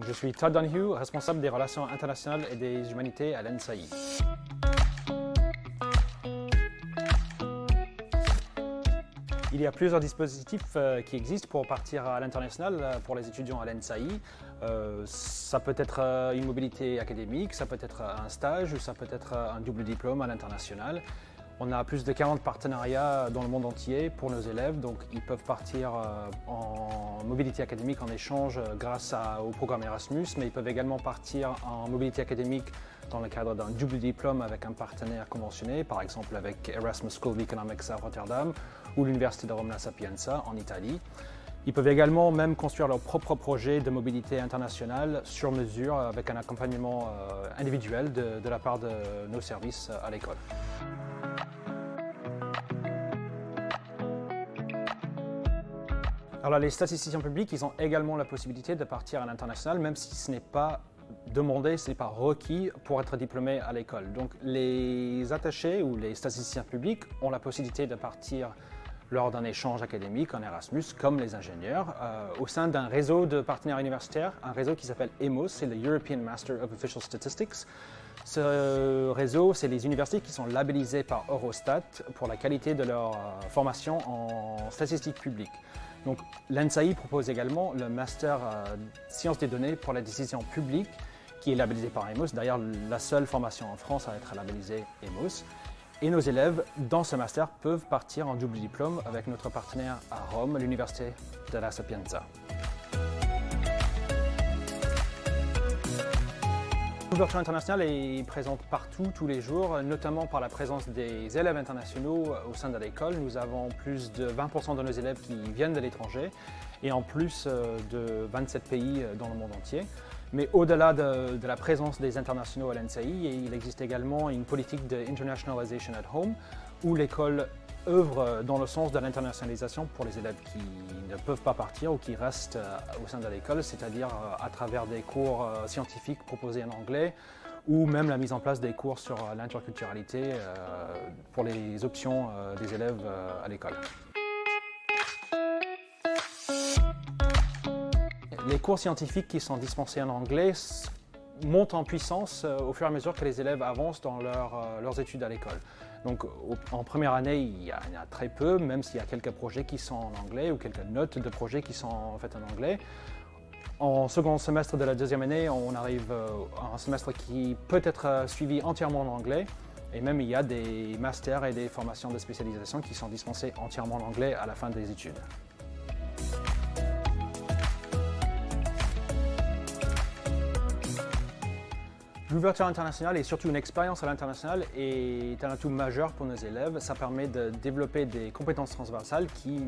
Je suis Todd Donahue, responsable des relations internationales et des humanités à l'NSAI. Il y a plusieurs dispositifs qui existent pour partir à l'international pour les étudiants à l'NSAI. Ça peut être une mobilité académique, ça peut être un stage ou ça peut être un double diplôme à l'international. On a plus de 40 partenariats dans le monde entier pour nos élèves, donc ils peuvent partir en mobilité académique en échange grâce au programme Erasmus, mais ils peuvent également partir en mobilité académique dans le cadre d'un double diplôme avec un partenaire conventionné, par exemple avec Erasmus School of Economics à Rotterdam ou l'Université de Rome La Sapienza en Italie. Ils peuvent également même construire leur propre projet de mobilité internationale sur mesure avec un accompagnement individuel de la part de nos services à l'école. Alors les statisticiens publics, ils ont également la possibilité de partir à l'international, même si ce n'est pas demandé, ce n'est pas requis pour être diplômé à l'école. Donc les attachés ou les statisticiens publics ont la possibilité de partir lors d'un échange académique en Erasmus, comme les ingénieurs, au sein d'un réseau de partenaires universitaires, un réseau qui s'appelle EMOS, c'est le European Master of Official Statistics. Ce réseau, c'est les universités qui sont labellisées par Eurostat pour la qualité de leur formation en statistiques publiques. Donc l'NSAI propose également le Master Sciences des données pour la décision publique qui est labellisé par EMOS, d'ailleurs la seule formation en France à être labellisée EMOS. Et nos élèves dans ce master peuvent partir en double diplôme avec notre partenaire à Rome, l'Université de La Sapienza. L'ouverture internationale est présente partout, tous les jours, notamment par la présence des élèves internationaux au sein de l'école. Nous avons plus de 20% de nos élèves qui viennent de l'étranger et en plus de 27 pays dans le monde entier. Mais au-delà de la présence des internationaux à l'NSAI, il existe également une politique de Internationalization at Home où l'école œuvre dans le sens de l'internationalisation pour les élèves qui ne peuvent pas partir ou qui restent au sein de l'école, c'est-à-dire à travers des cours scientifiques proposés en anglais ou même la mise en place des cours sur l'interculturalité pour les options des élèves à l'école. Les cours scientifiques qui sont dispensés en anglais montent en puissance au fur et à mesure que les élèves avancent dans leurs études à l'école. Donc en première année, il y en a très peu, même s'il y a quelques projets qui sont en anglais ou quelques notes de projets qui sont faites en anglais. En second semestre de la deuxième année, on arrive à un semestre qui peut être suivi entièrement en anglais. Et même il y a des masters et des formations de spécialisation qui sont dispensés entièrement en anglais à la fin des études. L'ouverture internationale et surtout une expérience à l'international est un atout majeur pour nos élèves. Ça permet de développer des compétences transversales qui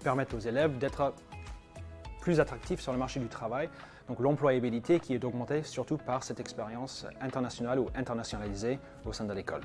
permettent aux élèves d'être plus attractifs sur le marché du travail. Donc l'employabilité qui est augmentée surtout par cette expérience internationale ou internationalisée au sein de l'école.